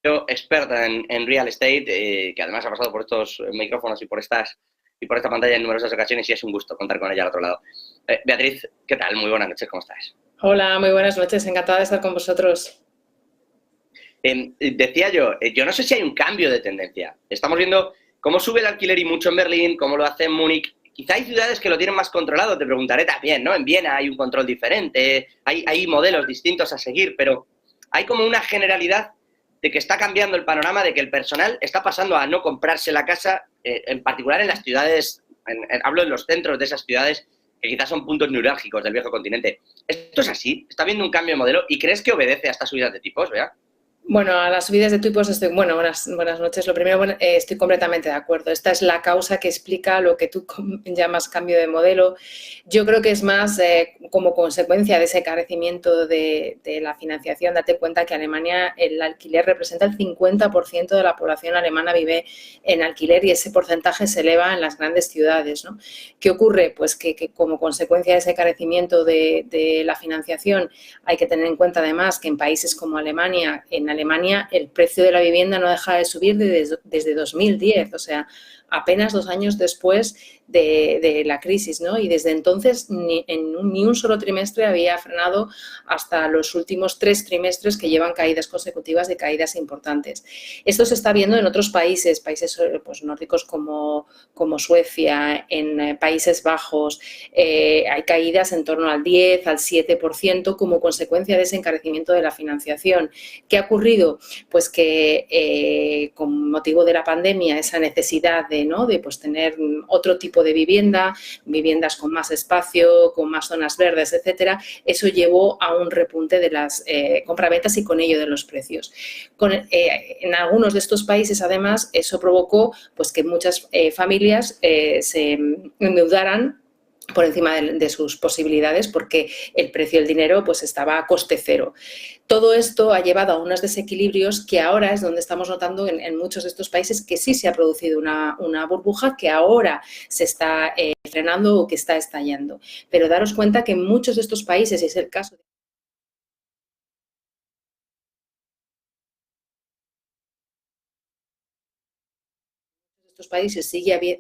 experta en real estate, que además ha pasado por estos micrófonos y por esta pantalla en numerosas ocasiones, y es un gusto contar con ella al otro lado. Beatriz, ¿qué tal? Muy buenas noches, ¿cómo estás? Hola, muy buenas noches, encantada de estar con vosotros. Decía yo no sé si hay un cambio de tendencia. Estamos viendo cómo sube el alquiler y mucho en Berlín, cómo lo hace en Múnich. Quizá hay ciudades que lo tienen más controlado, te preguntaré también, ¿no? En Viena hay un control diferente, hay modelos distintos a seguir, pero hay como una generalidad de que está cambiando el panorama, de que el personal está pasando a no comprarse la casa, en particular en las ciudades, hablo en los centros de esas ciudades que quizás son puntos neurálgicos del viejo continente. ¿Esto es así? ¿Está habiendo un cambio de modelo? ¿Y crees que obedece a estas subidas de tipos, Bea? Bueno, a las subidas de tipos buenas noches. Lo primero, estoy completamente de acuerdo. Esta es la causa que explica lo que tú llamas cambio de modelo. Yo creo que es más como consecuencia de ese encarecimiento de la financiación. Date cuenta que Alemania el alquiler representa el 50% de la población alemana vive en alquiler y ese porcentaje se eleva en las grandes ciudades, ¿no? ¿Qué ocurre? Pues que como consecuencia de ese encarecimiento de la financiación hay que tener en cuenta además que en países como Alemania, en Alemania el precio de la vivienda no deja de subir desde 2010, o sea, apenas 2 años después de la crisis, ¿no? Y desde entonces ni un solo trimestre había frenado hasta los últimos 3 trimestres que llevan caídas consecutivas de caídas importantes. Esto se está viendo en otros países pues, nórdicos como Suecia, en Países Bajos, hay caídas en torno al 10, al 7% como consecuencia de ese encarecimiento de la financiación. ¿Qué ha ocurrido? Pues que con motivo de la pandemia, esa necesidad de pues, tener otro tipo de viviendas con más espacio, con más zonas verdes, etcétera, eso llevó a un repunte de las compraventas y con ello de los precios. En algunos de estos países, además, eso provocó pues, que muchas familias se endeudaran por encima de sus posibilidades porque el precio del dinero pues estaba a coste cero. Todo esto ha llevado a unos desequilibrios que ahora es donde estamos notando en muchos de estos países que sí se ha producido una burbuja que ahora se está frenando o que está estallando. Pero daros cuenta que en muchos de estos países, y es el caso de estos países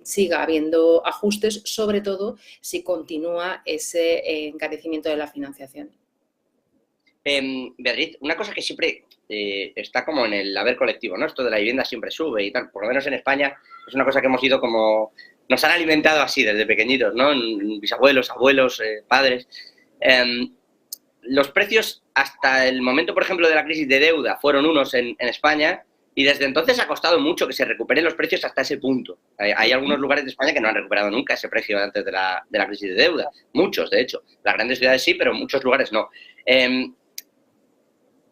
siga habiendo ajustes, sobre todo si continúa ese encarecimiento de la financiación. Beatriz, una cosa que siempre está como en el haber colectivo, ¿no? Esto de la vivienda siempre sube y tal, por lo menos en España es una cosa que hemos ido como... Nos han alimentado así desde pequeñitos, ¿no? Bisabuelos, abuelos, padres. Los precios hasta el momento, por ejemplo, de la crisis de deuda fueron unos en España y desde entonces ha costado mucho que se recuperen los precios hasta ese punto. Hay algunos lugares de España que no han recuperado nunca ese precio antes de la crisis de deuda. Muchos, de hecho. Las grandes ciudades sí, pero muchos lugares no.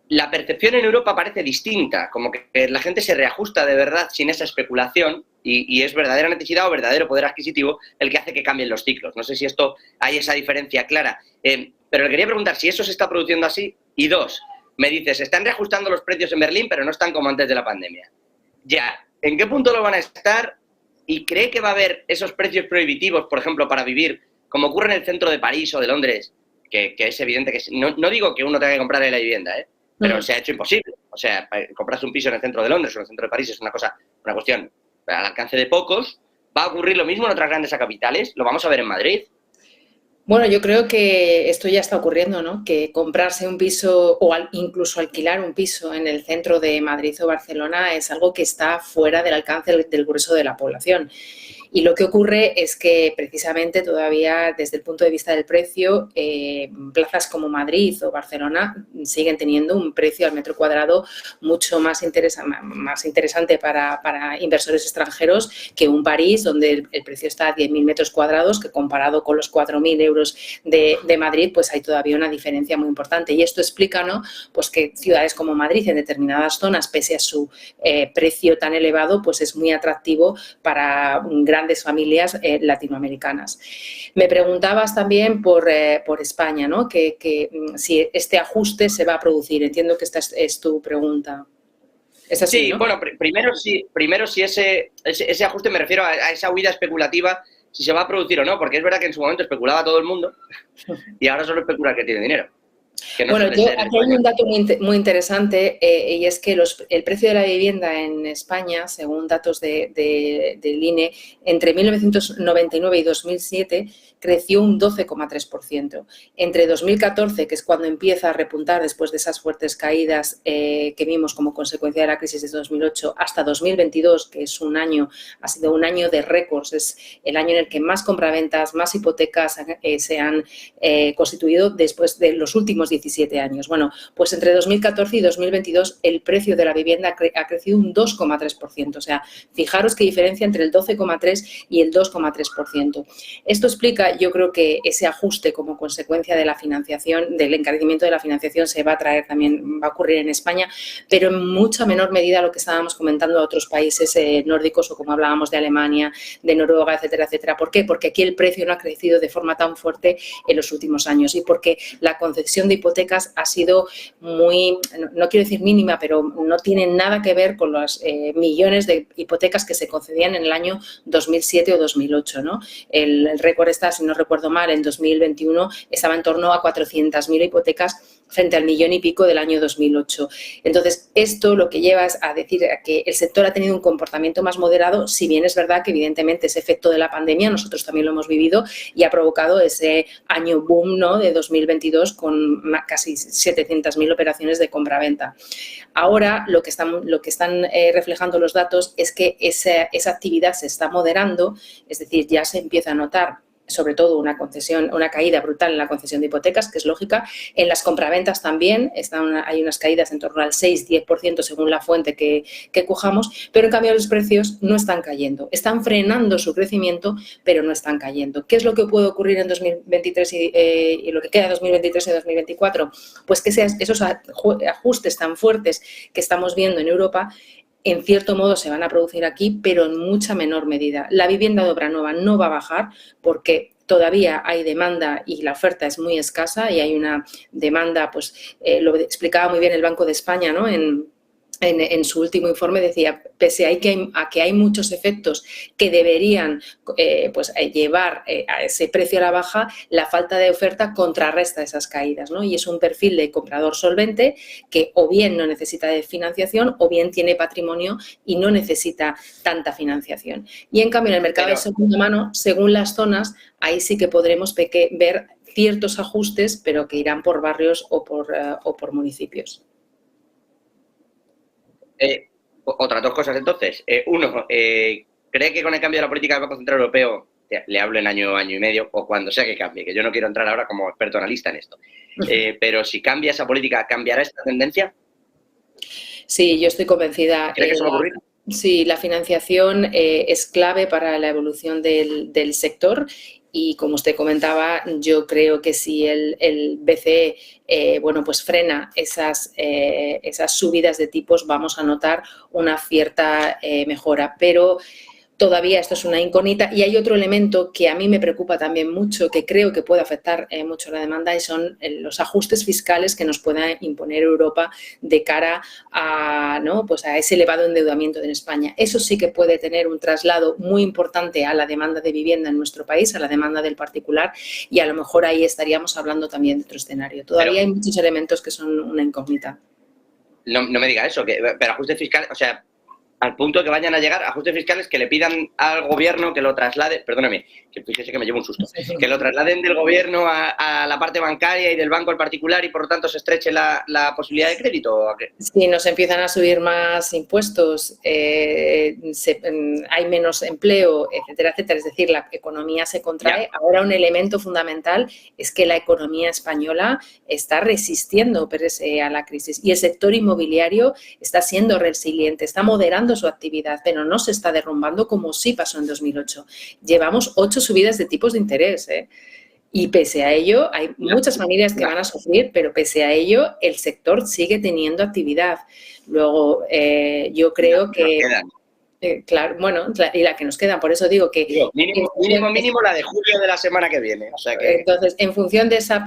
La percepción en Europa parece distinta, como que la gente se reajusta de verdad sin esa especulación y es verdadera necesidad o verdadero poder adquisitivo el que hace que cambien los ciclos. No sé si esto hay esa diferencia clara, pero le quería preguntar si eso se está produciendo así. Y dos, me dices, se están reajustando los precios en Berlín, pero no están como antes de la pandemia. Ya, ¿en qué punto lo van a estar? ¿Y cree que va a haber esos precios prohibitivos, por ejemplo, para vivir, como ocurre en el centro de París o de Londres, que es evidente que... No digo que uno tenga que comprar la vivienda, pero se ha hecho imposible. O sea, comprarse un piso en el centro de Londres o en el centro de París es una cuestión al alcance de pocos. ¿Va a ocurrir lo mismo en otras grandes capitales? ¿Lo vamos a ver en Madrid? Bueno, yo creo que esto ya está ocurriendo, ¿no? Que comprarse un piso o incluso alquilar un piso en el centro de Madrid o Barcelona es algo que está fuera del alcance del grueso de la población. Y lo que ocurre es que precisamente todavía desde el punto de vista del precio, plazas como Madrid o Barcelona siguen teniendo un precio al metro cuadrado mucho más interesante para inversores extranjeros que un París donde el precio está a 10.000 metros cuadrados, que comparado con los 4.000 euros de Madrid, pues hay todavía una diferencia muy importante. Y esto explica, ¿no? Pues que ciudades como Madrid en determinadas zonas, pese a su precio tan elevado, pues es muy atractivo para grandes familias latinoamericanas. Me preguntabas también por España, ¿no? Que si este ajuste se va a producir. Entiendo que esta es tu pregunta. ¿Es así, Sí, no? bueno, primero si ese ajuste, me refiero a esa huida especulativa, si se va a producir o no, porque es verdad que en su momento especulaba todo el mundo y ahora solo especula el que tiene dinero. que no Bueno, suele ser aquí hay un dato muy interesante y es que el precio de la vivienda en España, según datos del INE, entre 1999 y 2007 creció un 12,3%. Entre 2014, que es cuando empieza a repuntar después de esas fuertes caídas que vimos como consecuencia de la crisis de 2008, hasta 2022, que es ha sido un año de récords, es el año en el que más compraventas, más hipotecas se han constituido después de los últimos 17 años. Bueno, pues entre 2014 y 2022 el precio de la vivienda ha crecido un 2,3%. O sea, fijaros qué diferencia entre el 12,3% y el 2,3%. Esto explica, yo creo que ese ajuste como consecuencia de la financiación, del encarecimiento de la financiación se va a traer también, va a ocurrir en España, pero en mucha menor medida lo que estábamos comentando a otros países nórdicos o como hablábamos de Alemania, de Noruega, etcétera, etcétera. ¿Por qué? Porque aquí el precio no ha crecido de forma tan fuerte en los últimos años y porque la concesión de hipotecas ha sido muy, no quiero decir mínima, pero no tiene nada que ver con los millones de hipotecas que se concedían en el año 2007 o 2008, ¿no? El récord está, si no recuerdo mal, en 2021 estaba en torno a 400.000 hipotecas frente al millón y pico del año 2008. Entonces, esto lo que lleva es a decir que el sector ha tenido un comportamiento más moderado, si bien es verdad que evidentemente ese efecto de la pandemia nosotros también lo hemos vivido y ha provocado ese año boom, ¿no?, de 2022 con casi 700.000 operaciones de compra-venta. Ahora lo que están reflejando los datos es que esa actividad se está moderando, es decir, ya se empieza a notar sobre todo una caída brutal en la concesión de hipotecas, que es lógica. En las compraventas también hay unas caídas en torno al 6-10% según la fuente que cojamos, pero en cambio los precios no están cayendo. Están frenando su crecimiento, pero no están cayendo. ¿Qué es lo que puede ocurrir en 2023 y lo que queda de 2023 y 2024? Pues que esos ajustes tan fuertes que estamos viendo en Europa en cierto modo se van a producir aquí, pero en mucha menor medida. La vivienda de obra nueva no va a bajar porque todavía hay demanda y la oferta es muy escasa y hay una demanda, pues lo explicaba muy bien el Banco de España, ¿no?, en su último informe decía, pese a que hay muchos efectos que deberían llevar a ese precio a la baja, la falta de oferta contrarresta esas caídas, ¿no? Y es un perfil de comprador solvente que o bien no necesita de financiación o bien tiene patrimonio y no necesita tanta financiación. Y en cambio en el mercado de segunda mano, según las zonas, ahí sí que podremos ver ciertos ajustes, pero que irán por barrios o por municipios. Otras dos cosas entonces. Uno, ¿cree que con el cambio de la política del Banco Central Europeo, le hablo en año y medio o cuando sea que cambie, que yo no quiero entrar ahora como experto analista en esto, pero si cambia esa política, ¿cambiará esta tendencia? Sí, yo estoy convencida. ¿Cree que eso va a ocurrir? Sí, la financiación es clave para la evolución del sector y, como usted comentaba, yo creo que si el BCE pues frena esas subidas de tipos, vamos a notar una cierta mejora. Pero todavía esto es una incógnita y hay otro elemento que a mí me preocupa también mucho, que creo que puede afectar mucho la demanda, y son los ajustes fiscales que nos pueda imponer Europa de cara a ese elevado endeudamiento en España. Eso sí que puede tener un traslado muy importante a la demanda de vivienda en nuestro país, a la demanda del particular, y a lo mejor ahí estaríamos hablando también de otro escenario. Todavía hay muchos elementos que son una incógnita. No me diga eso, pero ajustes fiscales, o sea, al punto que vayan a llegar ajustes fiscales que le pidan al gobierno que lo traslade, perdóname, que fíjese que me llevo un susto, que lo trasladen del gobierno a la parte bancaria y del banco al particular y por lo tanto se estreche la posibilidad de crédito. Si nos empiezan a subir más impuestos, hay menos empleo, etcétera, etcétera, es decir, la economía se contrae. Ya. Ahora un elemento fundamental es que la economía española está resistiendo pese a la crisis y el sector inmobiliario está siendo resiliente, está moderando su actividad, pero no se está derrumbando como sí pasó en 2008. Llevamos 8 subidas de tipos de interés, y pese a ello hay muchas familias que van a sufrir, pero pese a ello el sector sigue teniendo actividad. Luego, yo creo que... claro, bueno, y la que nos queda, por eso digo que... Mínimo la de julio de la semana que viene. O sea que... Entonces, en función de esa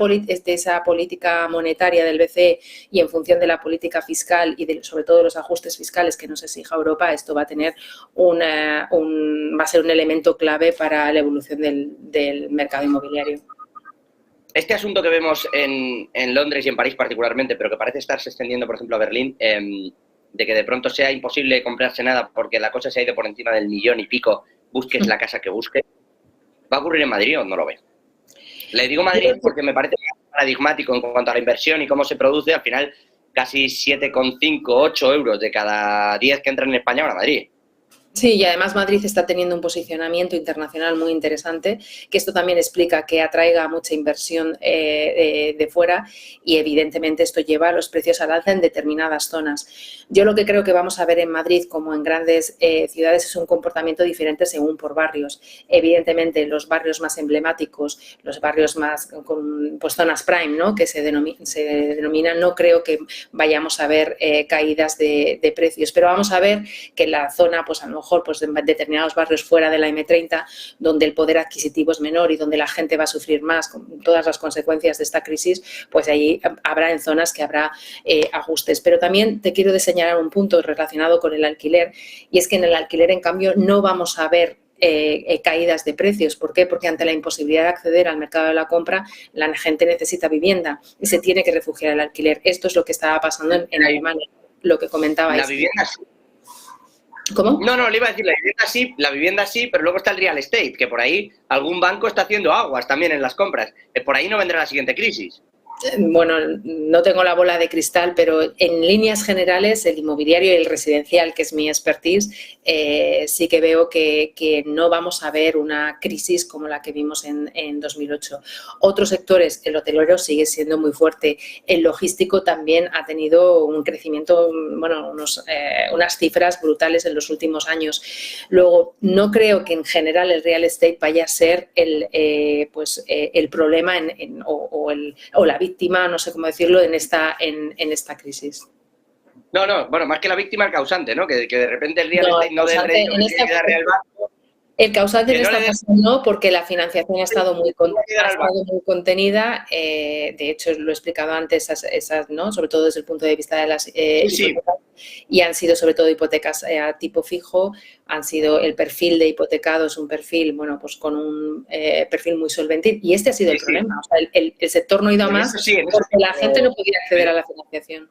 política monetaria del BCE y en función de la política fiscal y sobre todo los ajustes fiscales que nos exija Europa, esto va a tener va a ser un elemento clave para la evolución del mercado inmobiliario. este asunto que vemos en Londres y en París particularmente, pero que parece estarse extendiendo, por ejemplo, a Berlín, de que de pronto sea imposible comprarse nada porque la cosa se ha ido por encima del 1.000.000 y pico, busques la casa que busques, ¿va a ocurrir en Madrid o no lo ves? Le digo Madrid porque me parece paradigmático en cuanto a la inversión y cómo se produce. Al final, casi 7,5, 8 euros de cada 10 que entran en España van a Madrid. Sí, y además Madrid está teniendo un posicionamiento internacional muy interesante, que esto también explica que atraiga mucha inversión de fuera y evidentemente esto lleva a los precios al alza en determinadas zonas. Yo lo que creo que vamos a ver en Madrid, como en grandes ciudades, es un comportamiento diferente según por barrios. Evidentemente, los barrios más emblemáticos, los barrios más con pues, zonas prime, ¿no? Que se denominan, no creo que vayamos a ver caídas de precios, pero vamos a ver que en la zona, pues a lo mejor pues en determinados barrios fuera de la M30, donde el poder adquisitivo es menor y donde la gente va a sufrir más con todas las consecuencias de esta crisis, pues ahí habrá en zonas que habrá ajustes. Pero también te quiero señalar un punto relacionado con el alquiler, y es que en el alquiler, en cambio, no vamos a ver caídas de precios. ¿Por qué? Porque ante la imposibilidad de acceder al mercado de la compra, la gente necesita vivienda y se tiene que refugiar en el alquiler. Esto es lo que estaba pasando en Alemania, lo que comentabais. La vivienda sí. ¿Cómo? No, le iba a decir, la vivienda sí, pero luego está el real estate, que por ahí algún banco está haciendo aguas también en las compras. Por ahí no vendrá la siguiente crisis. Bueno, no tengo la bola de cristal, pero en líneas generales el inmobiliario y el residencial, que es mi expertise, sí que veo que no vamos a ver una crisis como la que vimos en 2008. Otros sectores, el hotelero sigue siendo muy fuerte. El logístico también ha tenido un crecimiento, bueno, unas cifras brutales en los últimos años. Luego, no creo que en general el real estate vaya a ser el problema o la víctima, no sé cómo decirlo, en esta crisis. No, bueno, más que la víctima, el causante, ¿no? Que de repente el real estate no dé real banco. El causante en esta fase no, porque la financiación ha estado muy contenida. De hecho, lo he explicado antes, ¿no? Sobre todo desde el punto de vista de las hipotecas, y han sido sobre todo hipotecas a tipo fijo. Han sido el perfil de hipotecado, es un perfil, bueno, pues con un perfil muy solvente, y este ha sido el problema. O sea, el sector no ha ido a más porque la gente no podía acceder a la financiación.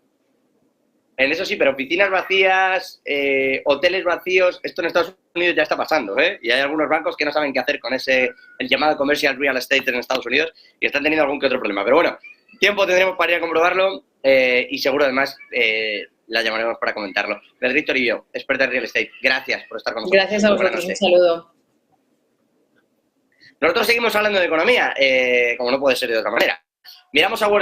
En eso sí, pero oficinas vacías, hoteles vacíos, esto en Estados Unidos ya está pasando, ¿eh? Y hay algunos bancos que no saben qué hacer con el llamado commercial real estate en Estados Unidos y están teniendo algún que otro problema. Pero bueno, tiempo tendremos para ir a comprobarlo y seguro además la llamaremos para comentarlo. Beatriz Toribio, experta en real estate, gracias por estar con nosotros. Gracias a vosotros, un saludo. Nosotros seguimos hablando de economía, como no puede ser de otra manera. Miramos a Wall Street.